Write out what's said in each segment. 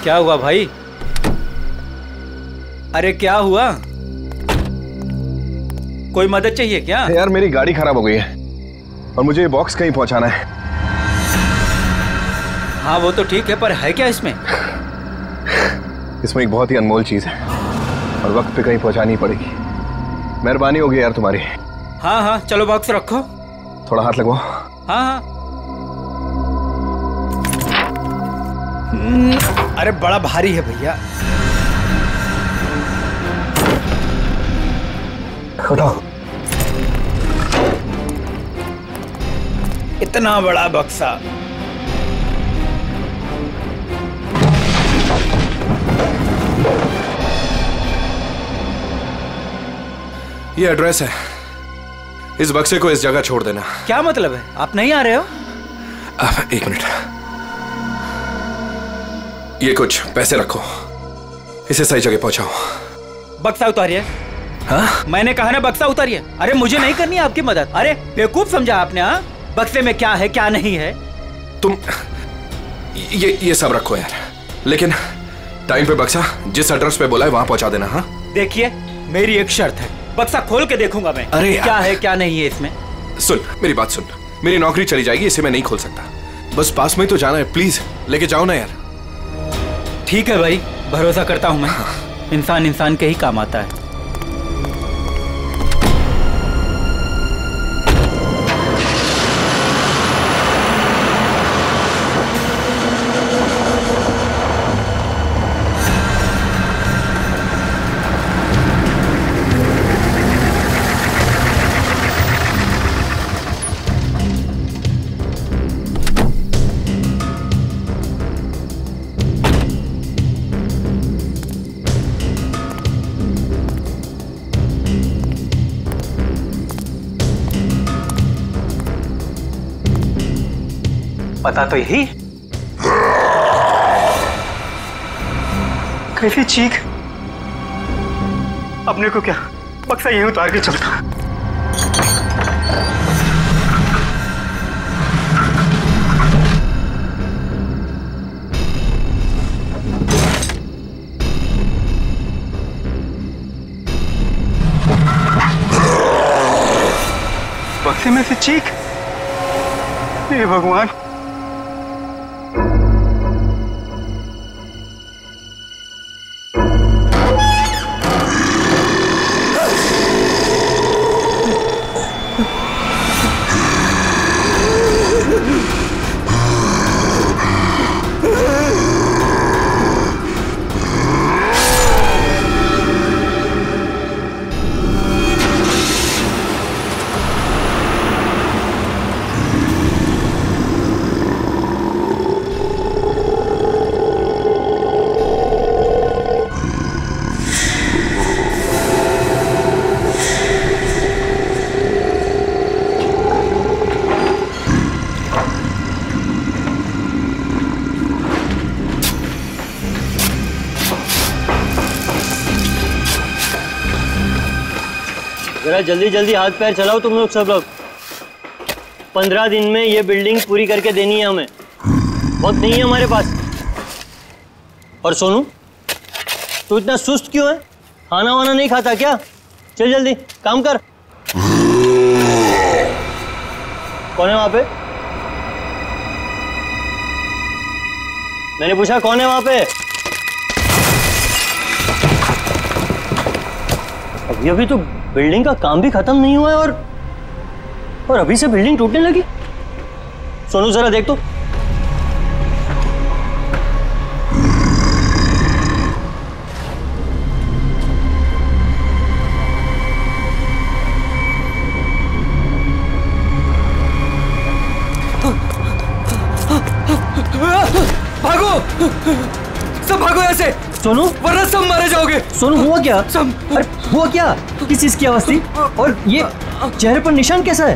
क्या हुआ भाई? अरे क्या हुआ? कोई मदद चाहिए क्या? यार मेरी गाड़ी खराब हो गई है और मुझे ये बॉक्स कहीं पहुंचाना है। हाँ वो तो ठीक है, पर है क्या इसमें? इसमें एक बहुत ही अनमोल चीज है और वक्त पे कहीं पहुंचानी पड़ेगी। मेहरबानी होगी यार तुम्हारी। हाँ हाँ चलो बॉक्स रखो। थोड़ा हाथ लगवाओ। हाँ हाँ। अरे बड़ा भारी है भैया। उठाओ। इतना बड़ा बक्सा। ये एड्रेस है, इस बक्से को इस जगह छोड़ देना। क्या मतलब है? आप नहीं आ रहे हो? एक मिनट, ये कुछ पैसे रखो, इसे सही जगह पहुंचाओ। बक्सा उतारिए। हाँ? मैंने कहा ना बक्सा उतारिए। अरे मुझे नहीं करनी आपकी मदद। अरे बेवकूफ समझा आपने? हाँ, बक्से में क्या है क्या नहीं है? तुम ये सब रखो यार, लेकिन टाइम पे बक्सा जिस एड्रेस पे बोला है वहां पहुंचा देना। हाँ देखिए मेरी एक शर्त है, बक्सा खोल के देखूंगा मैं। अरे क्या है क्या नहीं है इसमें। सुन मेरी बात सुन, मेरी नौकरी चली जाएगी, इसे मैं नहीं खोल सकता। बस पास में ही तो जाना है, प्लीज लेके जाओ ना यार। ठीक है भाई, भरोसा करता हूं मैं। इंसान इंसान के ही काम आता है। पता तो यही। कैसी चीख! अपने को क्या बक्सा यहीं उतार के चलता। बक्से में से चीख! हे भगवान! जरा जल्दी जल्दी हाथ पैर चलाओ तुम लोग, सब लोग। 15 दिन में ये बिल्डिंग पूरी करके देनी है हमें, वक्त नहीं है हमारे पास। और सोनू, तू इतना सुस्त क्यों है? खाना वाना नहीं खाता क्या? चल जल्दी काम कर। कौन है वहां पे? मैंने पूछा कौन है वहां पे? अभी तो बिल्डिंग का काम भी खत्म नहीं हुआ है और अभी से बिल्डिंग टूटने लगी। सोनू जरा देख तो। भागो, सब भागो ऐसे। सोनू, वरना सब मारे जाओगे। सोनू हुआ क्या? सब। अरे हुआ क्या? किस चीज की आवाज थी? और ये चेहरे पर निशान कैसा है?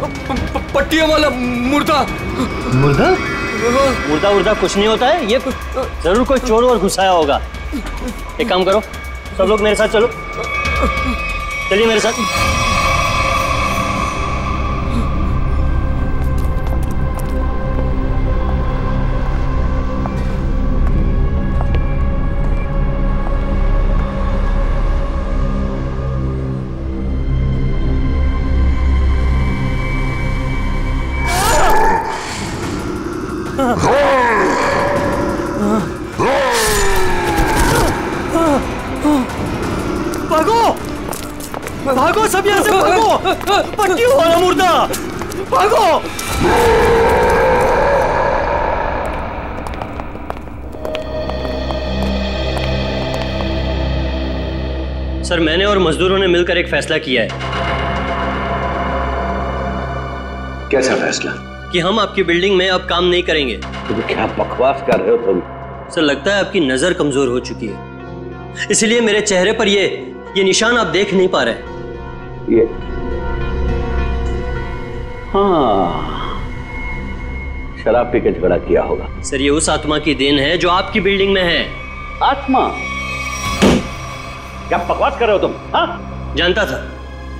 पट्टियों वाला मुर्दा। मुर्दा? मुर्दा उर्दा कुछ नहीं होता है, ये जरूर कोई चोर और घुसाया होगा। एक काम करो, सब लोग मेरे साथ चलो। चलिए मेरे साथ। भागो सब यहाँ से भागो, पट्टी वाला मुर्दा, भागो। सर मैंने और मजदूरों ने मिलकर एक फैसला किया है। कैसा फैसला? कि हम आपकी बिल्डिंग में अब काम नहीं करेंगे। तुम क्या बकवास कर रहे हो तुम? सर लगता है आपकी नजर कमजोर हो चुकी है, इसलिए मेरे चेहरे पर ये निशान आप देख नहीं पा रहे। ये हाँ, शराब पी के झगड़ा किया होगा। सर ये उस आत्मा की देन है जो आपकी बिल्डिंग में है। आत्मा? क्या बकवास कर रहे हो तुम? हाँ?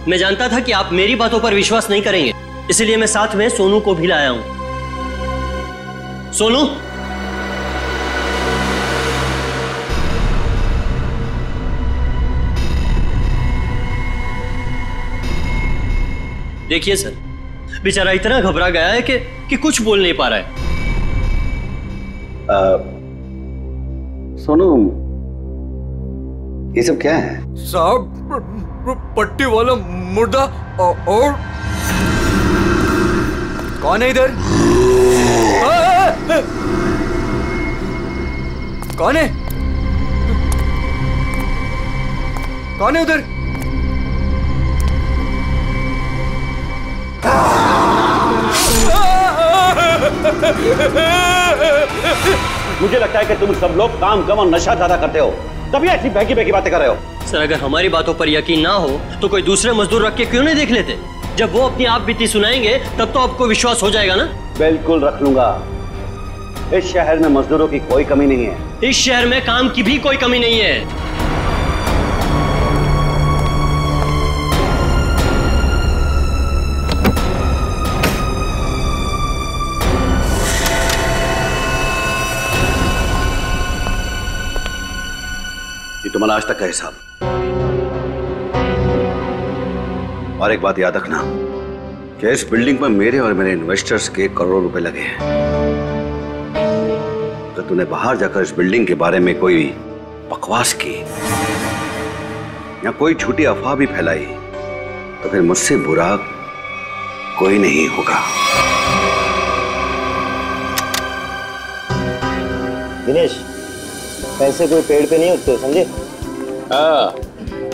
मैं जानता था कि आप मेरी बातों पर विश्वास नहीं करेंगे, इसलिए मैं साथ में सोनू को भी लाया हूं। सोनू, देखिए सर, बेचारा इतना घबरा गया है कि कुछ बोल नहीं पा रहा है। सोनू, ये सब क्या है? साहब पट्टी वाला मुर्दा और कौन है इधर? कौन है? कौन है उधर? मुझे लगता है कि तुम सब लोग काम कम और नशा ज्यादा करते हो, तभी ऐसी बहकी बहकी बातें कर रहे हो। सर अगर हमारी बातों पर यकीन ना हो तो कोई दूसरे मजदूर रख के क्यों नहीं देख लेते? जब वो अपनी आप बीती सुनाएंगे तब तो आपको विश्वास हो जाएगा ना। बिल्कुल रख लूंगा। इस शहर में मजदूरों की कोई कमी नहीं है। इस शहर में काम की भी कोई कमी नहीं है। ये तुम्हारा आज तक का हिसाब। और एक बात याद रखना कि इस बिल्डिंग में मेरे और मेरे इन्वेस्टर्स के करोड़ों रुपए लगे हैं। तो तूने बाहर जाकर इस बिल्डिंग के बारे में कोई बकवास की या कोई झूठी अफवाह भी फैलाई तो फिर मुझसे बुरा कोई नहीं होगा। दिनेश, पैसे कोई पेड़ पे नहीं उगते, समझे? हाँ,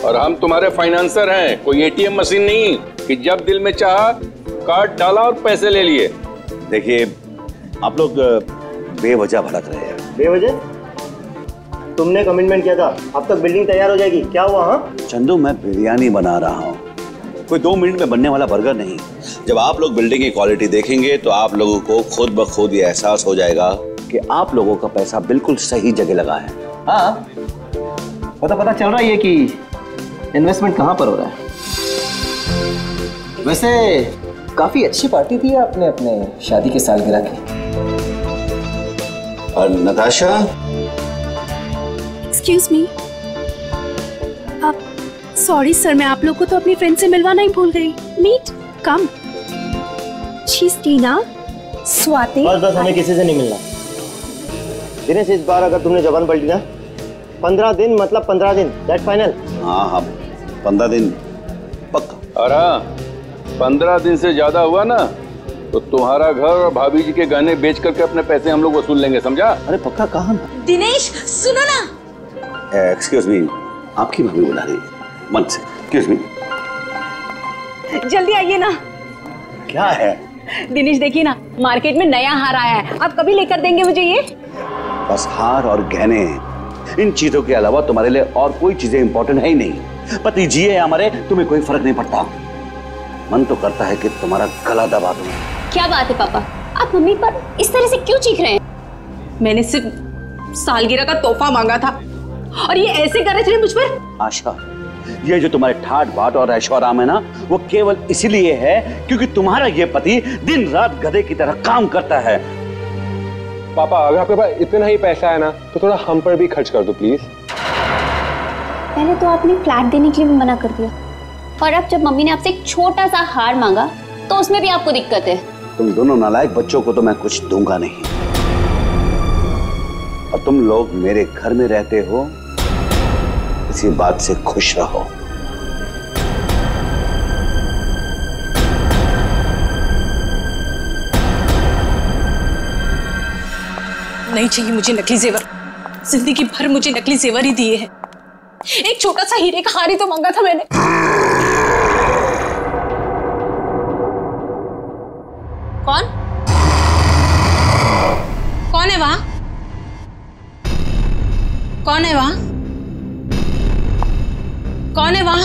और हम तुम्हारे फाइनेंसर हैं, कोई एटीएम मशीन नहीं कि जब दिल में चाहा कार्ड डाला और पैसे ले लिए। देखिए, आप लोग बेवजह भड़क रहे हैं। बेवजह? तुमने कमिटमेंट किया था, अब तक बिल्डिंग तैयार हो जाएगी, क्या हुआ? हाँ चंदू, मैं बिरयानी बना रहा हूँ, कोई 2 मिनट में बनने वाला बर्गर नहीं। जब आप लोग बिल्डिंग की क्वालिटी देखेंगे तो आप लोगों को खुद ब खुद ये एहसास हो जाएगा कि आप लोगों का पैसा बिल्कुल सही जगह लगा है। हाँ, पता चल रहा है कि इन्वेस्टमेंट कहाँ पर हो रहा है। वैसे काफी अच्छी पार्टी दी है आपने अपने शादी के सालगिरह की। और Natasha? Excuse me, sorry sir, मैं आप लोग को तो अपनी फ्रेंड से मिलवाना ही भूल गई। Meet, come. She is Tina, Swati. बस हमें किसी से नहीं मिलना। दिनेश, इस बार अगर तुमने जबान पलटी ना, 15 दिन मतलब 15 दिन, दैट फाइनल। हाँ, 15 दिन पक्का। और हाँ, 15 दिन से ज्यादा हुआ ना तो तुम्हारा घर और भाभी जी के गहने बेच करके अपने पैसे हम लोग वसूल लेंगे, समझा? अरे पक्का कहाँ? दिनेश सुनो ना। एक्सक्यूज मी, आपकी भाभी बुला रही है। मन से, एक्सक्यूज मी। जल्दी आइए ना। क्या है? दिनेश देखिए ना, मार्केट में नया हार आया है, आप कभी लेकर देंगे मुझे ये? बस हार और गहने, इन चीजों के अलावा तुम्हारे लिए और कोई चीजें इंपॉर्टेंट है ही नहीं। पति जिए या मरे तुम्हें कोई फर्क नहीं पड़ता। मन तो करता है कि तुम्हारा गला दबा दूं। क्या बात है पापा, आप मम्मी पर इस तरह से क्यों चीख रहे हैं? मैंने सिर्फ सालगिरह का तोहफा मांगा था और ये ऐसे कर रहे थे मुझ पर। आशा, ये जो तुम्हारे ठाट बाट और ऐशो आराम है ना, वो केवल इसीलिए है क्योंकि तुम्हारा ये पति दिन रात गधे की तरह काम करता है। पापा अगर आपके पास इतना ही पैसा है ना तो थोड़ा हम पर भी खर्च कर दो प्लीज। पहले तो आपने फ्लैट देने के लिए भी मना कर दिया, और अब जब मम्मी ने आपसे एक छोटा सा हार मांगा तो उसमें भी आपको दिक्कत है। तुम दोनों नालायक बच्चों को तो मैं कुछ दूंगा नहीं, और तुम लोग मेरे घर में रहते हो, इसी बात से खुश रहो। नहीं चाहिए मुझे नकली जेवर। जिंदगी भर मुझे नकली जेवर ही दिए हैं। एक छोटा सा हीरे का हार ही तो मांगा था मैंने। कौन कौन है वहां? कौन है वहां? कौन है वहां?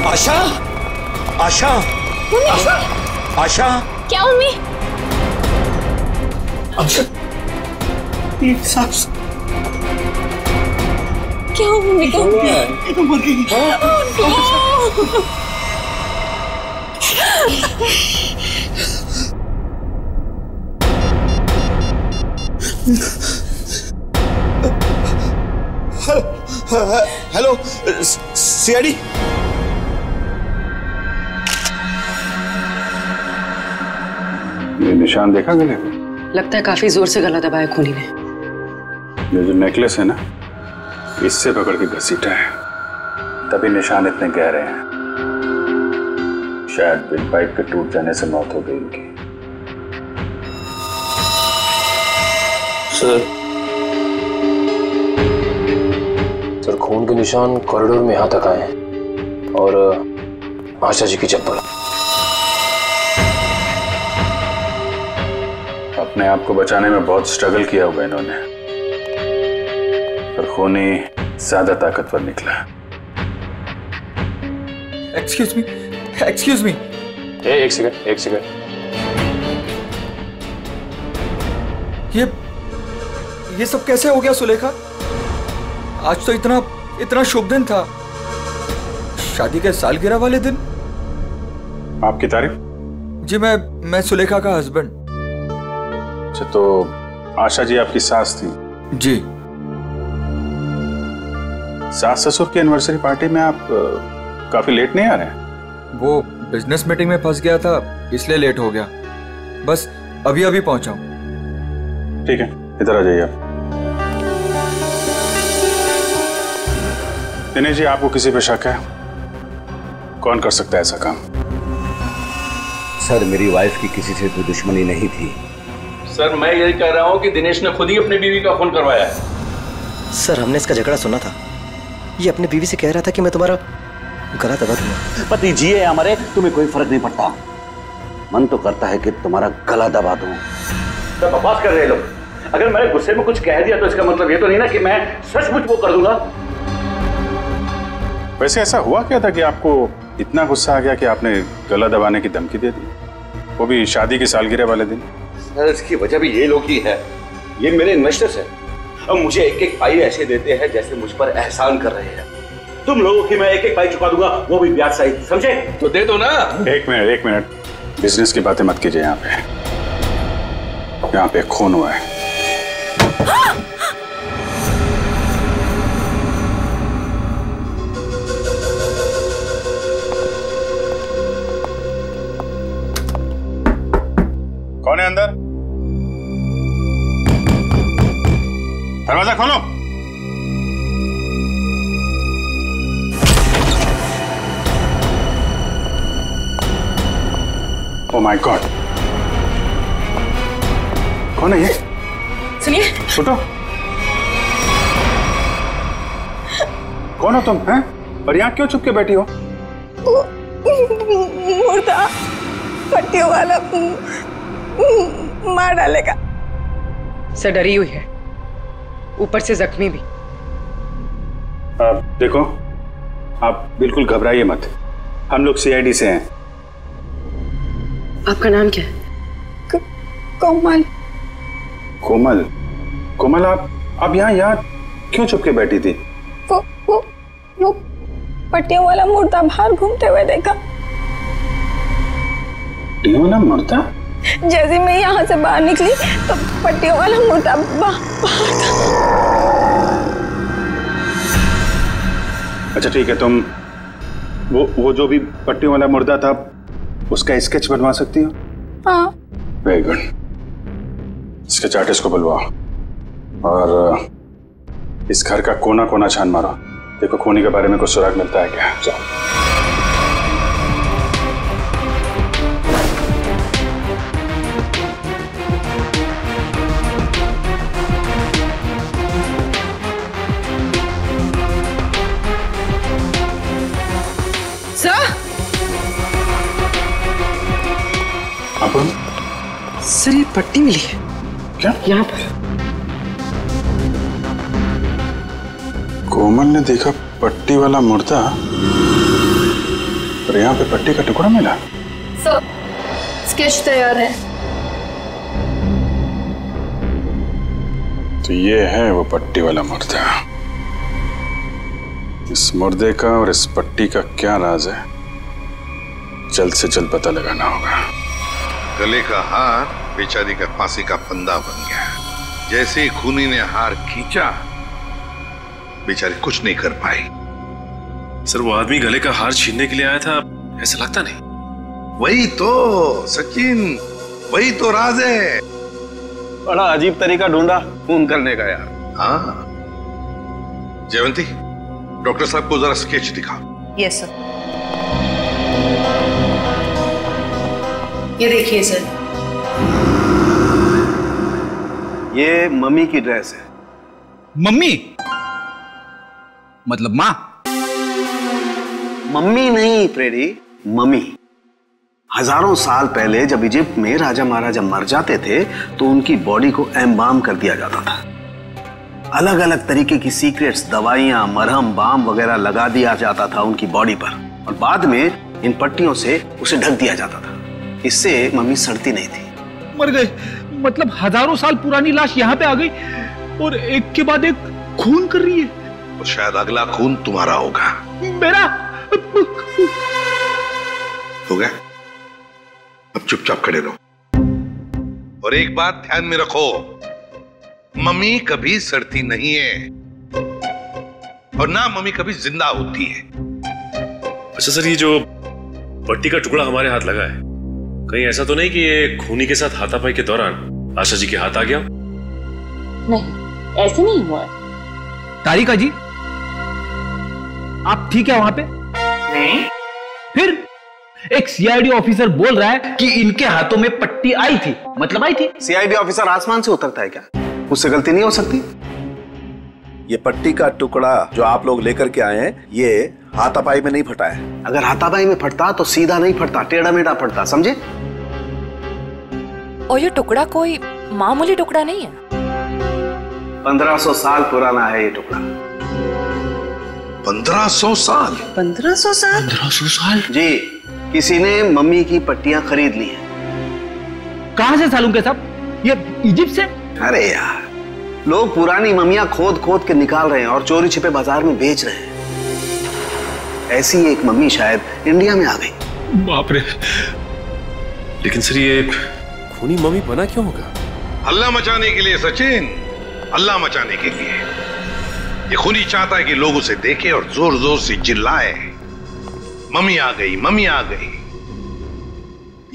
आशा, आशा, आशा, आशा। क्या मम्मी? आशा, एक सांस। क्या हुआ मम्मी को? मर गई। Hello, CID. ये निशान देखा गले में? लगता है काफी जोर से गला दबाया खूनी ने। ये जो नेकलेस है ना, इससे पकड़ के घसीटा है, तभी निशान इतने गहरे हैं। शायद बिल पाइप के टूट जाने से मौत हो गई इनकी। सर खून के निशान कॉरिडोर में यहां तक आए हैं, और आशा जी की चप्पल। अपने आप को बचाने में बहुत स्ट्रगल किया होगा इन्होंने, पर खूनी ज्यादा ताकतवर निकला। Excuse me, excuse me. एक सेकंड, एक सेकंड। ये सब कैसे हो गया सुलेखा? आज तो इतना शुभ दिन था, शादी के सालगिरह वाले दिन। आपकी तारीफ? जी मैं सुलेखा का हस्बैंड। अच्छा, तो आशा जी आपकी सास थी? जी। सास ससुर की एनिवर्सरी पार्टी में आप काफी लेट नहीं आ रहे हैं? वो बिजनेस मीटिंग में फंस गया था, इसलिए लेट हो गया। बस अभी अभी पहुंचा हूं। ठीक है, इधर आ जाइए आप। दिनेश जी, आपको किसी पे शक है? कौन कर सकता है ऐसा काम? सर, मेरी वाइफ की किसी से कोई दुश्मनी नहीं थी। सर, मैं यही कह रहा हूँ कि दिनेश ने खुद ही अपनी बीवी का खून करवाया है। सर, हमने इसका झगड़ा सुना था। ये अपनी बीवी से कह रहा था कि मैं तुम्हारा गला दबा दूंगा। पति जिए या मरे, तुम्हें कोई फर्क नहीं पड़ता। मन तो करता है कि तुम्हारा गला दबा दूं। तो बकवास कर रहे लोग। अगर मैंने गुस्से में कुछ कह दिया तो इसका मतलब ये तो नहीं ना कि मैं सचमुच वो कर दूंगा। वैसे ऐसा हुआ क्या था कि आपको इतना गुस्सा आ गया कि आपने गला दबाने की धमकी दे दी, वो भी शादी की सालगिरह वाले दिन? सर, इसकी वजह भी ये लोग ही है। ये मेरे इन्वेस्टर्स हैं, अब मुझे एक एक पाई ऐसे देते हैं जैसे मुझ पर एहसान कर रहे हैं। तुम लोगों की मैं एक एक पाई चुका दूंगा, वो भी ब्याज सहित, समझे? तो दे दो ना। एक मिनट, बिजनेस की बातें मत कीजिए। यहाँ पे खून हुआ है। कौन है अंदर? दरवाजा खोलो। ओह माय गॉड, कौन है ये? सुनिए। उठो। कौन हो तुम, हैं? और यहाँ क्यों चुप के बैठी हो? मुर्दा पट्टियों वाला मार डालेगा। सर डरी हुई है, ऊपर से जख्मी भी। देखो, आप बिल्कुल घबराइए मत, हम लोग सीआईडी से हैं। आपका नाम क्या है? कोमल। कोमल, कोमल आप यहाँ क्यों चुप के बैठी थी? वो पट्टियों वाला मुर्दा बाहर घूमते हुए देखा। पट्टियों वाला मुर्दा? जैसे मैं यहाँ से बाहर निकली तो पट्टियों वाला मुर्दा बाहर था। अच्छा ठीक है, तुम वो जो भी पट्टियों वाला मुर्दा था उसका स्केच बनवा सकती हो? हाँ। Very good. स्केच आर्टिस्ट को बुलवाओ और इस घर का कोना कोना छान मारो, देखो खूनी के बारे में कुछ सुराग मिलता है क्या। जाओ। सर ये पट्टी मिली है। क्या? यहाँ पर। कोमल ने देखा पट्टी वाला मुर्दा और यहाँ पे पट्टी का टुकड़ा मिला। सर स्केच तैयार है। तो ये है वो पट्टी वाला मुर्दा। इस मुर्दे का और इस पट्टी का क्या राज है, जल्द से जल्द पता लगाना होगा। गले का हार बेचारी का फांसी का फंदा बन गया। जैसे ही खूनी ने हार खींचा, बेचारी कुछ नहीं कर पाई। सर वो आदमी गले का हार छीनने के लिए आया था, ऐसा लगता नहीं? वही तो सचिन, वही तो राज है। बड़ा अजीब तरीका ढूंढा खून करने का यार। हाँ जयवंती, डॉक्टर साहब को जरा स्केच दिखा। Yes sir. ये देखिए सर, ये मम्मी की ड्रेस है। मम्मी मतलब माँ? मम्मी नहीं फ्रेडी, मम्मी। हजारों साल पहले जब इजिप्ट में राजा महाराजा मर जाते थे तो उनकी बॉडी को एम्बाम कर दिया जाता था। अलग अलग तरीके की सीक्रेट्स, दवाइयां, मरहम, बाम वगैरह लगा दिया जाता था उनकी बॉडी पर और बाद में इन पट्टियों से उसे ढक दिया जाता था। इससे मम्मी सड़ती नहीं थी। मर गए मतलब हजारों साल पुरानी लाश यहाँ पे आ गई और एक के बाद एक खून कर रही है। और शायद अगला खून तुम्हारा होगा। मेरा हो गया, अब चुपचाप खड़े रहो। और एक बात ध्यान में रखो, मम्मी कभी सड़ती नहीं है और ना मम्मी कभी जिंदा होती है। अच्छा सर, ये जो पट्टी का टुकड़ा हमारे हाथ लगा है, कहीं ऐसा तो नहीं कि ये खूनी के साथ हाथापाई के दौरान आशा जी के हाथ आ गया? नहीं, ऐसे नहीं हुआ। तारिका जी, आप ठीक है वहां पे? नहीं। फिर एक सीआईडी ऑफिसर बोल रहा है कि इनके हाथों में पट्टी आई थी, मतलब आई थी। सीआईडी ऑफिसर आसमान से उतरता है क्या? उससे गलती नहीं हो सकती। ये पट्टी का टुकड़ा जो आप लोग लेकर के आए हैं, ये हाथापाई में नहीं फटा है। अगर हाथापाई में फटता तो सीधा नहीं फटता, टेढ़ा मेढ़ा फटता, समझे? और ये टुकड़ा कोई मामूली टुकड़ा नहीं है। 1500 साल पुराना है ये टुकड़ा। 1500 साल? 1500 साल? 1500 साल जी, किसी ने मम्मी की पट्टियां खरीद ली हैं। कहां से सालूं के साहब? ये इजिप्ट से? अरे यार, लोग पुरानी मम्मियां खोद खोद के निकाल रहे हैं और चोरी छिपे बाजार में बेच रहे हैं। ऐसी एक मम्मी शायद इंडिया में आ गई। बाप रे। लेकिन सर ये खूनी मम्मी बना क्यों होगा? हल्ला मचाने के लिए सचिन, हल्ला मचाने के लिए। ये खूनी चाहता है कि लोग उसे देखें और जोर जोर से चिल्लाए, मम्मी आ गई, मम्मी आ गई।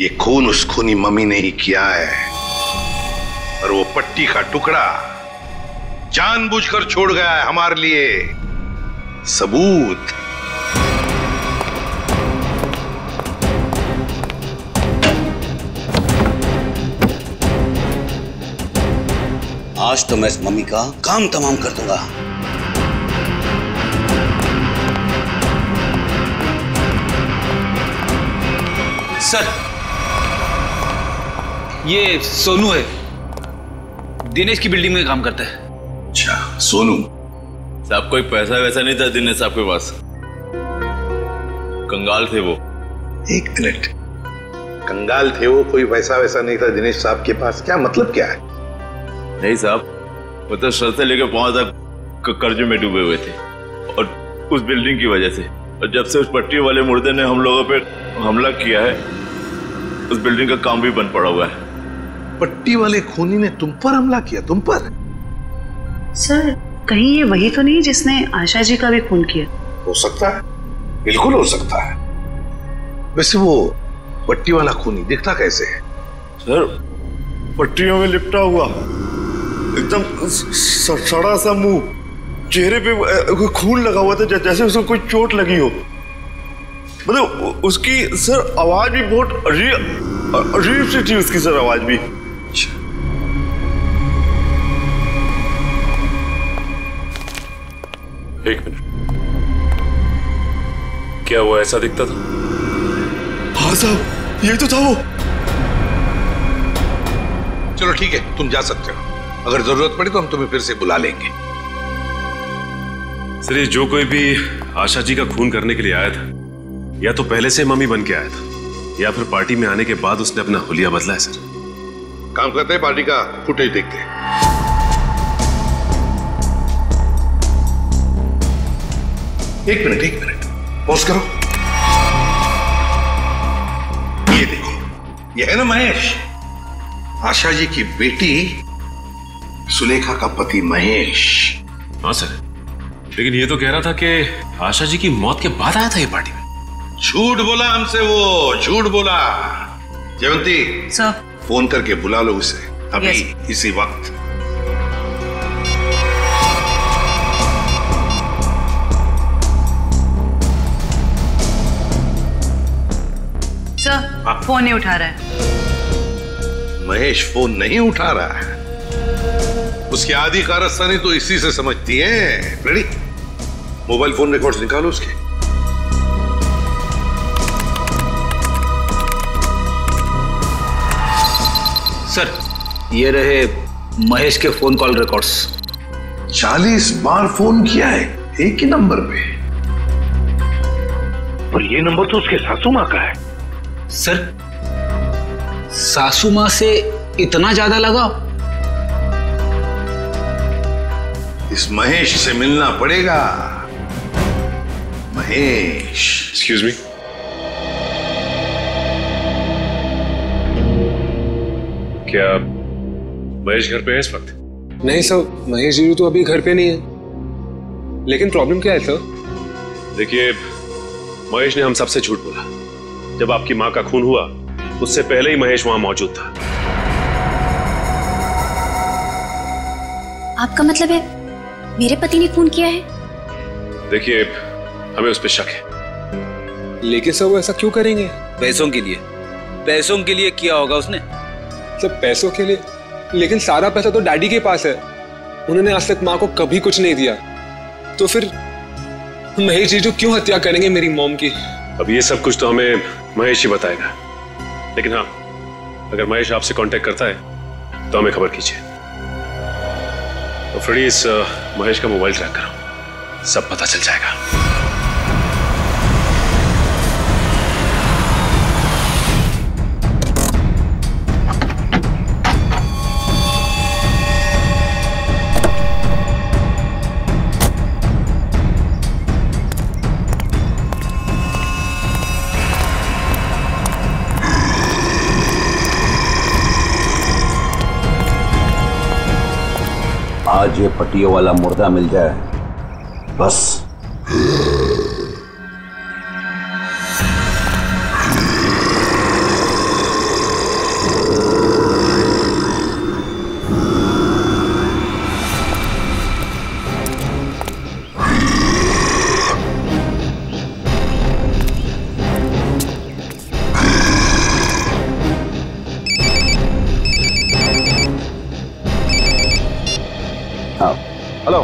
ये खून उस खूनी मम्मी ने ही किया है और वो पट्टी का टुकड़ा जानबूझकर छोड़ गया है हमारे लिए सबूत। आज तो मैं इस मम्मी का काम तमाम कर दूंगा। सर, ये सोनू है, दिनेश की बिल्डिंग में काम करता है। अच्छा, सोनू साहब कोई पैसा वैसा नहीं था दिनेश साहब के पास, कंगाल थे वो। एक मिनट, कंगाल थे वो, कोई पैसा वैसा नहीं था दिनेश साहब के पास? क्या मतलब क्या है? नहीं साहब, वो तो सर से लेकर पांव तक कर्जे में डूबे हुए थे और उस बिल्डिंग की वजह से। और जब से उस पट्टी वाले मुर्दे ने हम लोगों पे हमला किया है, उस बिल्डिंग का काम भी बंद पड़ा हुआ है। पट्टी वाले खूनी ने तुम पर हमला किया? तुम पर? सर कहीं ये वही तो नहीं जिसने आशा जी का भी खून किया? हो सकता है, बिल्कुल हो सकता है। वैसे वो पट्टी वाला खूनी दिखता कैसे है? सर पट्टियों में लिपटा हुआ, एकदम सड़ा सा मुंह, चेहरे पे खून लगा हुआ था जैसे उसको कोई चोट लगी हो। मतलब उसकी सर आवाज भी बहुत अजीब सी थी, उसकी सर आवाज भी। एक मिनट, क्या वो ऐसा दिखता था? हाँ साहब, ये तो था वो। चलो ठीक है, तुम जा सकते हो। अगर जरूरत पड़ी तो हम तुम्हें फिर से बुला लेंगे। सर ये जो कोई भी आशा जी का खून करने के लिए आया था, या तो पहले से मम्मी बन के आया था, या फिर पार्टी में आने के बाद उसने अपना हुलिया बदला है। सर काम करते हैं, पार्टी का फुटेज देखते हैं। एक मिनट पॉज करो। ये देखो, ये है ना महेश, आशा जी की बेटी सुलेखा का पति महेश। हाँ सर, लेकिन ये तो कह रहा था कि आशा जी की मौत के बाद आया था ये पार्टी में। झूठ बोला हमसे, वो झूठ बोला। जयवंती सर, फोन करके बुला लो उसे अभी, इसी वक्त। सर फोन नहीं उठा रहा है। महेश फोन नहीं उठा रहा है, उसकी आधी कारस्तानी तो इसी से समझती है। रेडी? मोबाइल फोन रिकॉर्ड्स निकालो उसके। सर ये रहे महेश के फोन कॉल रिकॉर्ड्स। 40 बार फोन किया है एक ही नंबर पे, और ये नंबर तो उसके सासू माँ का है। सर सासू माँ से इतना ज्यादा लगाओ? इस महेश से मिलना पड़ेगा। महेश। एक्सक्यूज मी, क्या महेश घर पे है इस वक्त? नहीं सर, महेश जी तो अभी घर पे नहीं है। लेकिन प्रॉब्लम क्या है सर? देखिए, महेश ने हम सबसे झूठ बोला। जब आपकी मां का खून हुआ उससे पहले ही महेश वहां मौजूद था। आपका मतलब है मेरे पति ने खून किया है? देखिए, हमें उस पर शक है। लेकिन सर वो ऐसा क्यों करेंगे? पैसों के लिए। पैसों के लिए किया होगा उसने। सब पैसों के लिए? लेकिन सारा पैसा तो डैडी के पास है, उन्होंने आज तक माँ को कभी कुछ नहीं दिया। तो फिर महेश जी जो क्यों हत्या करेंगे मेरी मॉम की? अब ये सब कुछ तो हमें महेश ही बताएगा, लेकिन हाँ, अगर महेश आपसे कांटेक्ट करता है तो हमें खबर कीजिए। तो फ्रेडी, इस महेश का मोबाइल ट्रैक करो, सब पता चल जाएगा। आज ये पट्टियों वाला मुर्दा मिल जाए बस। हेलो।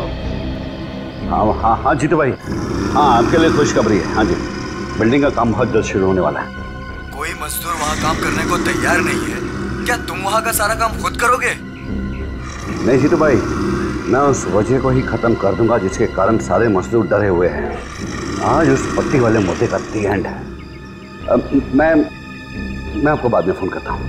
हाँ जीतू भाई, हाँ आपके लिए खुशखबरी है। हाँ जी, बिल्डिंग का काम बहुत जल्द शुरू होने वाला है। कोई मजदूर वहाँ काम करने को तैयार नहीं है। क्या तुम वहाँ का सारा काम खुद करोगे? नहीं जीतू भाई, मैं उस वजह को ही खत्म कर दूंगा जिसके कारण सारे मजदूर डरे हुए हैं। आज उस पट्टी वाले मुद्दे का दी एंड है। मैं आपको बाद में फोन करता हूँ।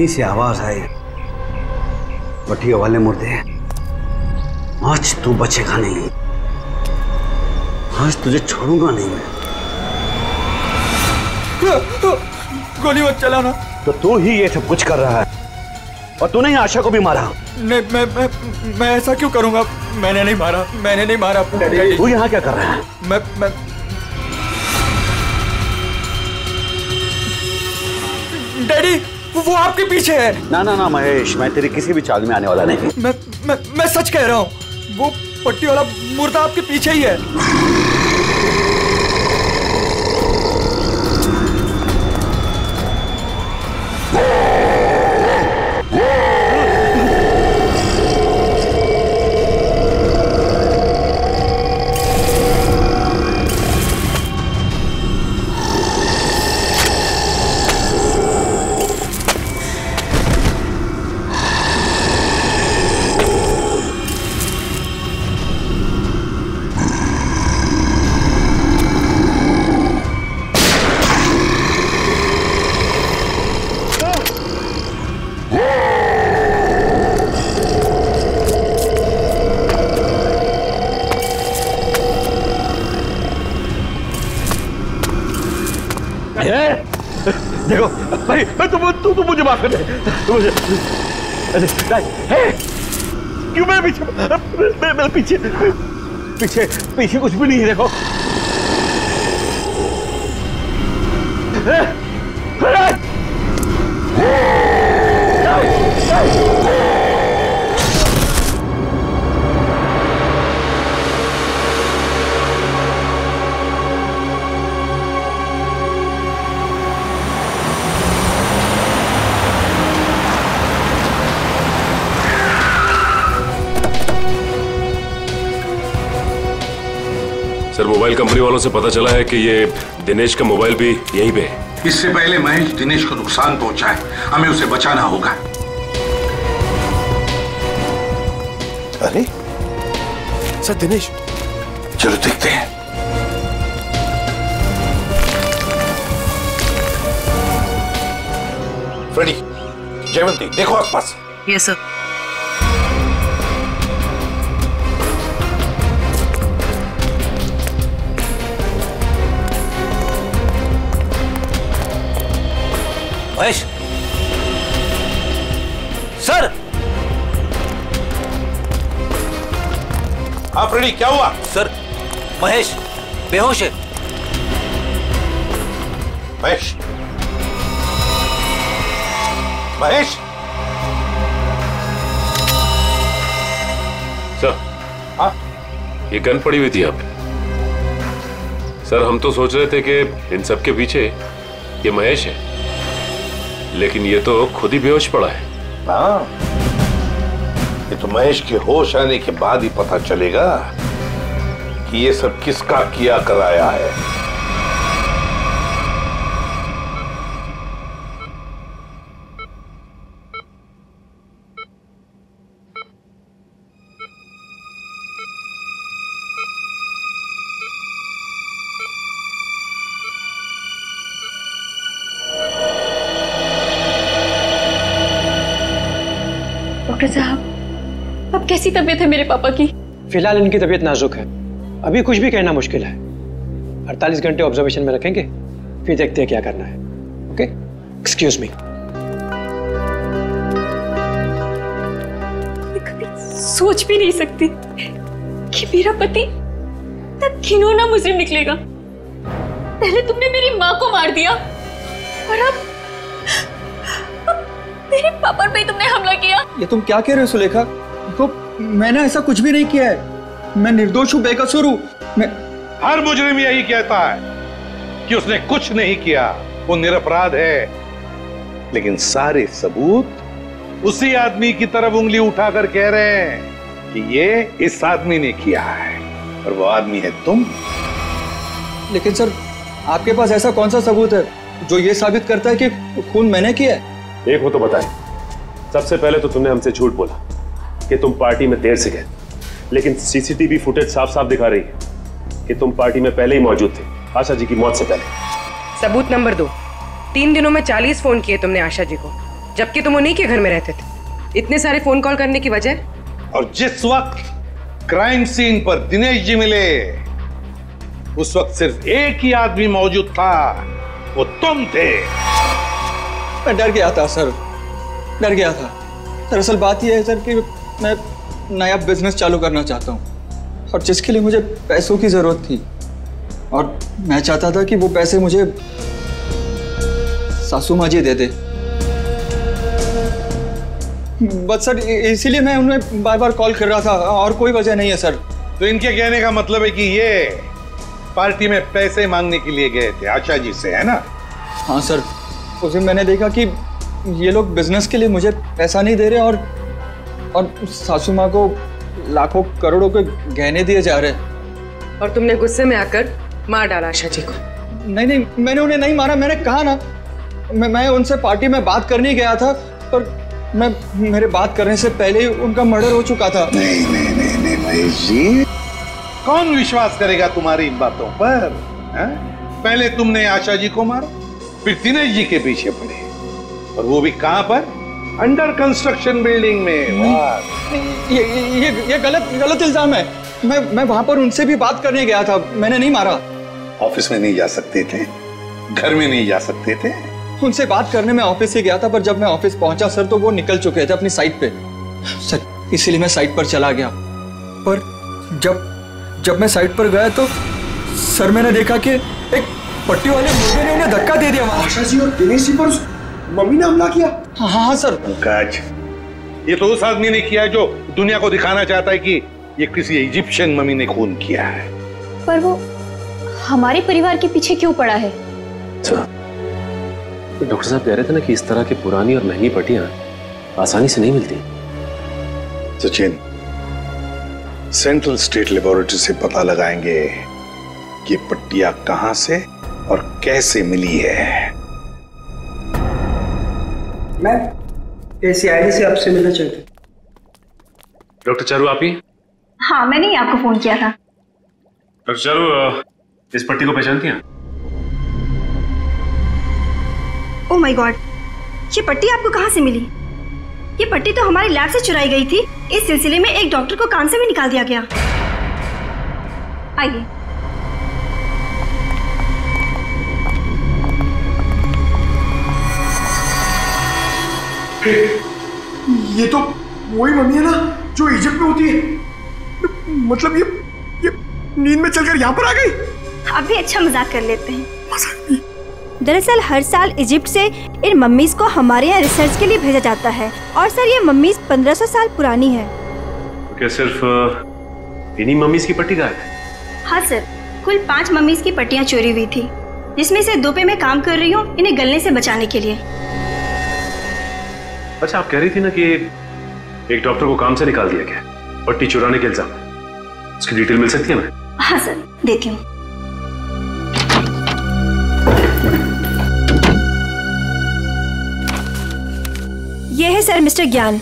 कहीं से आवाज आई, पट्टियों वाले मुर्दे, आज तू बचेगा नहीं, आज तुझे छोड़ूंगा नहीं मैं। गोली मत चलाना। तो तू ही ये सब कुछ कर रहा है और तूने ही आशा को भी मारा। नहीं, मैं ऐसा क्यों करूंगा? मैंने नहीं मारा। तू यहाँ क्या कर रहा है? मैं डैडी, वो आपके पीछे है। ना महेश, मैं तेरी किसी भी चाल में आने वाला नहीं। मैं सच कह रहा हूँ, वो पट्टी वाला मुर्दा आपके पीछे ही है। देखो भाई, तू मुझे माफ कर दे। क्यों मेरे पीछे पीछे कुछ भी नहीं है। देखो सर, मोबाइल कंपनी वालों से पता चला है कि ये दिनेश का मोबाइल भी यहीं पे है। इससे पहले महेश दिनेश को नुकसान पहुंचाए, हमें उसे बचाना होगा। अरे सर, दिनेश। चलो देखते हैं। फ्रेडी, जयवंती, देखो आसपास। Yes sir. महेश सर। हाँ फ्रेडी, क्या हुआ? सर, महेश बेहोश है। महेश, महेश। सर, हाँ, ये गन पड़ी हुई थी यहाँ पे। सर, हम तो सोच रहे थे कि इन सब के पीछे ये महेश है, लेकिन ये तो खुद ही बेहोश पड़ा है। हाँ, ये तो महेश के होश आने के बाद ही पता चलेगा कि ये सब किसका किया कराया है। डॉक्टर साहब, अब कैसी तबीयत है मेरे पापा की? फिलहाल इनकी तबीयत नाजुक है, अभी कुछ भी कहना मुश्किल है। 48 घंटे ऑब्जर्वेशन में रखेंगे, फिर देखते हैं क्या करना है। Okay, excuse me. मैं कभी सोच भी नहीं सकती कि मेरा पति इतना घिनौना मुजरिम निकलेगा। पहले तुमने मेरी माँ को मार दिया और अब मेरे पापा पे तुमने हमला किया। ये तुम क्या कह रहे हो सुलेखा? देखो, मैंने ऐसा कुछ भी नहीं किया है। मैं निर्दोष हूँ, बेकसूर हूँ। मैं हर मुजरिम यही कहता है कि उसने कुछ नहीं किया, वो निरपराध है। लेकिन सारे सबूत उसी आदमी की तरफ उंगली उठाकर कह रहे हैं कि ये इस आदमी ने किया है, और वो आदमी है तुम। लेकिन सर, आपके पास ऐसा कौन सा सबूत है जो ये साबित करता है कि खून मैंने किया है? एक हो तो बताए। सबसे पहले तो तुमने हमसे झूठ बोला कि तुम पार्टी में देर से गए, लेकिन सीसीटीवी फुटेज साफ साफ दिखा रही है कि तुम पार्टी में पहले ही मौजूद थे, आशा जी की मौत से पहले। सबूत नंबर 2, 3 दिनों में 40 फोन किए तुमने आशा जी को, जबकि तुम उन्हीं के घर में रहते थे। इतने सारे फोन कॉल करने की वजह? और जिस वक्त क्राइम सीन पर दिनेश जी मिले उस वक्त सिर्फ एक ही आदमी मौजूद था, वो तुम थे। मैं डर गया था सर, डर गया था। दरअसल बात यह है सर कि मैं नया बिजनेस चालू करना चाहता हूँ और जिसके लिए मुझे पैसों की जरूरत थी और मैं चाहता था कि वो पैसे मुझे सासू माँ जी दे दे। बस सर इसीलिए मैं उन्हें बार बार कॉल कर रहा था और कोई वजह नहीं है सर। तो इनके कहने का मतलब है कि ये पार्टी में पैसे मांगने के लिए गए थे आशा जी से, है ना? हाँ सर, उस दिन मैंने देखा कि ये लोग बिजनेस के लिए मुझे पैसा नहीं दे रहे और सासू माँ को लाखों करोड़ों के गहने दिए जा रहे। और तुमने गुस्से में आकर मार डाला आशा जी को? नहीं, मैंने उन्हें नहीं मारा। मैंने कहा ना, मैं उनसे पार्टी में बात करने गया था पर मेरे बात करने से पहले ही उनका मर्डर हो चुका था। नहीं महेश जी, कौन विश्वास करेगा तुम्हारी इन बातों पर? पहले तुमने आशा जी को मारा, फिर दिनेश जी के पीछे पड़े, और वो भी कहां पर? अंडर कंस्ट्रक्शन बिल्डिंग में। ये गलत इल्जाम है। मैं वहां पर उनसे भी बात करने गया था, मैंने नहीं मारा। ऑफिस में नहीं जा सकते थे, घर में नहीं जा सकते थे? उनसे बात करने में ऑफिस से गया था, पर जब मैं ऑफिस पहुंचा सर तो वो निकल चुके थे अपनी साइट पे सर, इसीलिए मैं साइट पर चला गया। पर जब मैं साइट पर गया तो सर मैंने देखा कि एक पट्टी वाले मुर्गे ने उन्हें धक्का दे दिया। आशा जी और दिनेश जी पर उस मम्मी ने हमला किया? हाँ सर। पंकज, ये तो उस आदमी ने किया है जो दुनिया को दिखाना चाहता है कि ये किसी इजिप्शियन मम्मी ने खून किया है। पर वो हमारे परिवार के पीछे क्यों पड़ा है? तो डॉक्टर साहब कह रहे थे ना कि इस तरह की पुरानी और महंगी पट्टियां आसानी से नहीं मिलती। सचिन, सेंट्रल स्टेट लेबोरेटरी से पता लगाएंगे कि पट्टियां कहां से और कैसे मिली है। मैं सीआईडी से आपसे मिलना चाहती हूँ। डॉक्टर चारू, आप ही? हाँ, मैंने ही आपको फोन किया था। डॉक्टर चारू, इस पट्टी को पहचानती हैं? ओह माय गॉड, ये पट्टी आपको कहाँ से मिली? ये पट्टी तो हमारी लैब से चुराई गई थी। इस सिलसिले में एक डॉक्टर को काम से भी निकाल दिया गया। आइए। ये तो वही मम्मी है ना जो इजिप्ट में होती है। मतलब ये नींद में चलकर यहाँ पर आ गई। आप भी अच्छा मजाक कर लेते हैं। दरअसल हर साल इजिप्ट से इन मम्मीज को हमारे यहाँ रिसर्च के लिए भेजा जाता है और सर ये मम्मीज 1500 साल पुरानी है। तो क्या सिर्फ इन्हीं मम्मीज की पट्टी गायब है? हाँ सर, कुल 5 मम्मीज की पट्टियाँ चोरी हुई थी, जिसमें से 2 पे मैं काम कर रही हूँ इन्हें गलने से बचाने के लिए। अच्छा, आप कह रही थी ना कि एक डॉक्टर को काम से निकाल दिया गया पट्टी चुराने के इल्जाम, उसकी डिटेल मिल सकती है हमें? हाँ सर, देती हूँ। ये है सर मिस्टर ज्ञान,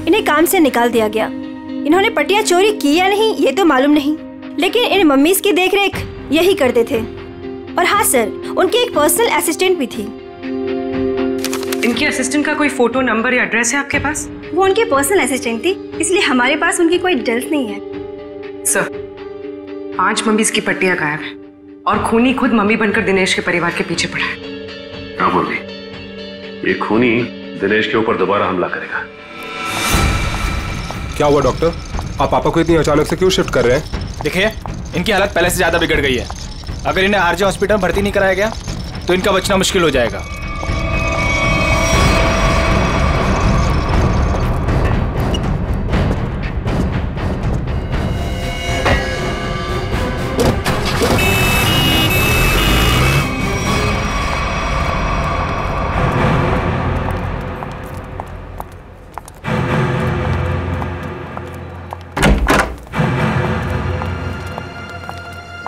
इन्हें काम से निकाल दिया गया। इन्होंने पट्टियां चोरी की या नहीं ये तो मालूम नहीं, लेकिन इन मम्मीज की देखरेख यही करते थे। और हाँ सर, उनकी एक पर्सनल असिस्टेंट भी थी। इनकी असिस्टेंट का कोई फोटो, नंबर या एड्रेस है आपके पास? वो उनकी पर्सनल असिस्टेंट थी, इसलिए हमारे पास उनकी कोई डिटेल्स नहीं है। सर, 5 मम्मीज की पट्टियां गायब है और खूनी खुद मम्मी बनकर दिनेश के परिवार के पीछे पड़ा है। क्या बोल रही? ये खूनी दिनेश के ऊपर दोबारा हमला करेगा। क्या हुआ डॉक्टर? आप पापा को इतनी अचानक से क्यों शिफ्ट कर रहे हैं? देखिए, इनकी हालत पहले से ज्यादा बिगड़ गई है। अगर इन्हें आरजे हॉस्पिटल में भर्ती नहीं कराया गया तो इनका बचना मुश्किल हो जाएगा।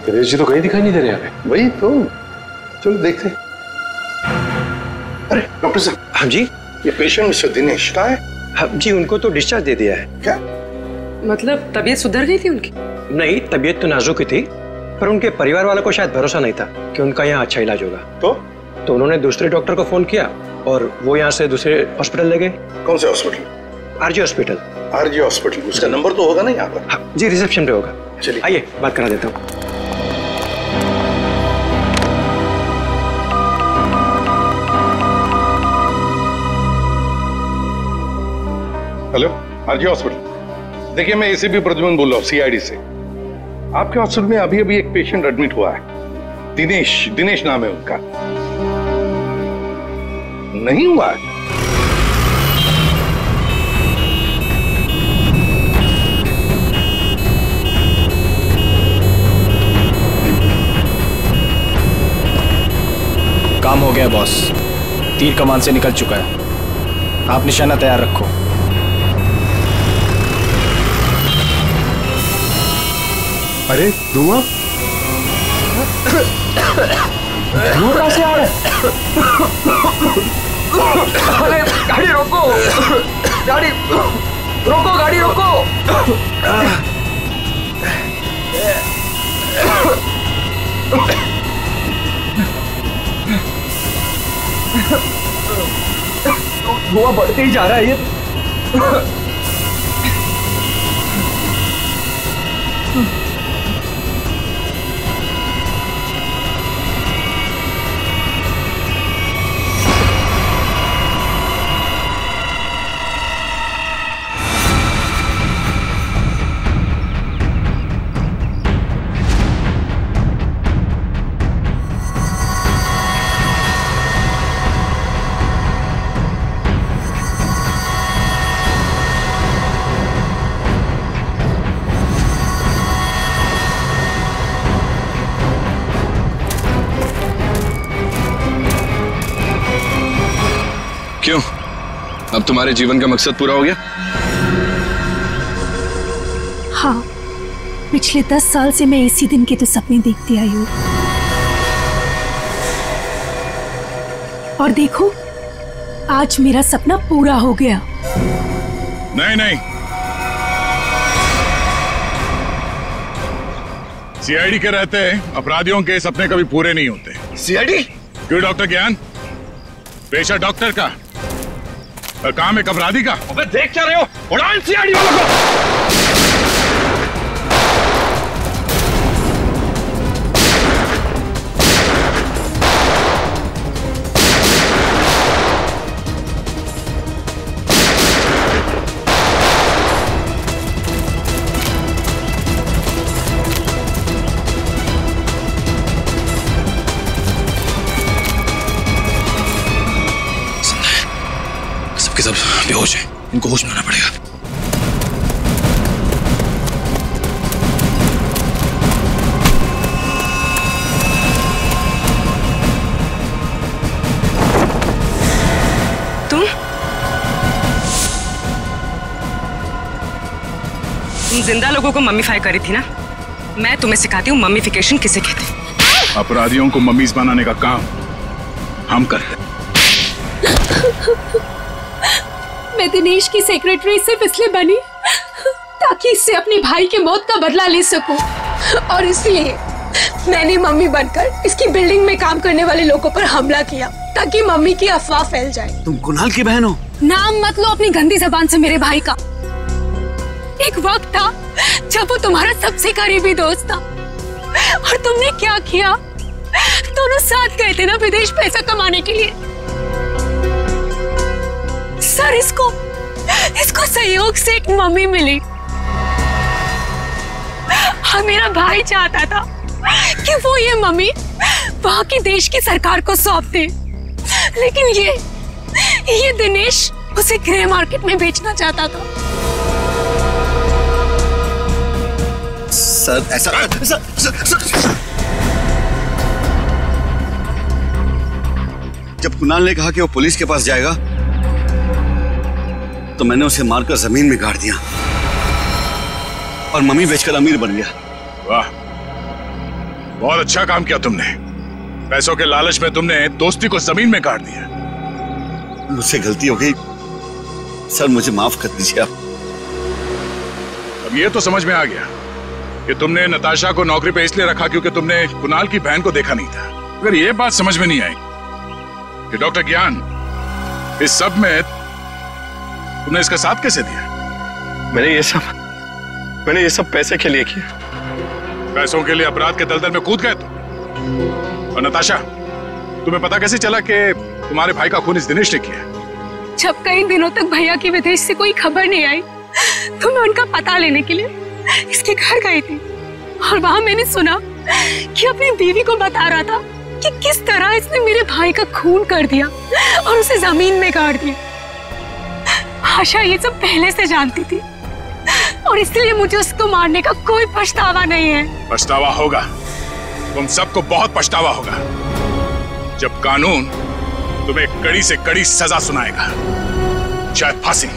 दिनेश जी तो कहीं दिखाई नहीं दे रहे यहाँ पे। वही तो, चलो देखते। अरे डॉक्टर साहब। हाँ जी। ये पेशेंट मिस्टर दिनेश का है? हाँ जी, उनको तो डिस्चार्ज दे दिया है। क्या मतलब तबीयत सुधर गई थी उनकी? नहीं, तबीयत तो नाजुक ही थी, पर उनके परिवार वालों को शायद भरोसा नहीं था कि उनका यहाँ अच्छा इलाज होगा। तो उन्होंने दूसरे डॉक्टर को फोन किया और वो यहाँ से दूसरे हॉस्पिटल ले गए। कौन से hospital? RG hospital. RG hospital, उसका नंबर तो होगा ना यहाँ पर? हाँ जी, रिसेप्शन पे होगा। चलिए आइए बात करा देता हूँ। Hello, RG hospital. देखिए, मैं एसीपी प्रद्युमन बोल रहा हूँ, सीआईडी से। आपके हॉस्पिटल में अभी अभी एक पेशेंट एडमिट हुआ है, दिनेश नाम है उनका। नहीं हुआ है? काम हो गया बॉस, तीर कमान से निकल चुका है। आप निशाना तैयार रखो। अरे धुआं कहां से आ रहा है? अरे गाड़ी रोको, गाड़ी रोको, गाड़ी रोको। धुआं बढ़ते ही जा रहा है ये। क्यों, अब तुम्हारे जीवन का मकसद पूरा हो गया? हाँ, पिछले 10 साल से मैं इसी दिन के तो सपने देखती आई हूँ। और देखो, आज मेरा सपना पूरा हो गया। नहीं नहीं, सीआईडी के रहते अपराधियों के सपने कभी पूरे नहीं होते। सीआईडी? क्यों डॉक्टर ज्ञान? पेशा डॉक्टर का और काम एक अपराधी का। अबे देख क्या रहे हो? उड़ान सीआईडी वालों को। सब बेहोश है, इनको होश में आना पड़ेगा। तुम जिंदा लोगों को मम्मीफाई करी थी ना? मैं तुम्हें सिखाती हूँ मम्मीफिकेशन किसे कहते हैं। अपराधियों को मम्मीज बनाने का काम हम करते हैं। मैं दिनेश की सेक्रेटरी सिर्फ इसलिए बनी ताकि इससे अपने भाई की मौत का बदला ले सकूं, और इसलिए मैंने मम्मी बनकर इसकी बिल्डिंग में काम करने वाले लोगों पर हमला किया ताकि मम्मी की अफवाह फैल जाए। तुम कुणाल की बहन हो? नाम मत लो अपनी गंदी जबान से मेरे भाई का। एक वक्त था जब वो तुम्हारा सबसे करीबी दोस्त था, और तुमने क्या किया? दोनों साथ गए थे ना विदेश पैसा कमाने के लिए। सर, इसको सहयोग से एक मम्मी मिली, और मेरा भाई चाहता था कि वो ये मम्मी वहां की देश की सरकार को सौंप दे, लेकिन ये दिनेश उसे ग्रे मार्केट में बेचना चाहता था। सर ऐसा सर। जब कुणाल ने कहा कि वो पुलिस के पास जाएगा तो मैंने उसे मारकर जमीन में गाड़ दिया और मम्मी बेचकर अमीर बन गया। वाह, बहुत अच्छा काम किया तुमने। पैसों के लालच में तुमने दोस्ती को जमीन में गाड़ दिया। मुझसे गलती हो गई सर, मुझे माफ कर दीजिए आप। अब ये तो समझ में आ गया कि तुमने नताशा को नौकरी पे इसलिए रखा क्योंकि तुमने कुणाल की बहन को देखा नहीं था। अगर ये बात समझ में नहीं आई कि डॉक्टर ज्ञान इस सब में तुमने इसका साथ कैसे दिया? मैंने ये सब पैसे के लिए किया। पैसों के लिए अपराध के दलदल में कूद गए तुम। और नताशा, तुम्हें पता कैसे चला कि तुम्हारे भाई का खून इस दिनेश ने किया? जब कई दिनों तक भैया की विदेश से कोई खबर नहीं आई तो मैं उनका पता लेने के लिए इसके घर गई थी, और वहां मैंने सुना कि अपनी बीवी को बता रहा था कि किस तरह इसने मेरे भाई का खून कर दिया और उसे जमीन में गाड़ दिया। आशा ये सब पहले से जानती थी और इसलिए मुझे उसको मारने का कोई पछतावा नहीं है। पछतावा होगा, तुम सबको बहुत पछतावा होगा जब कानून तुम्हें कड़ी से कड़ी सजा सुनाएगा, चाहे फांसी।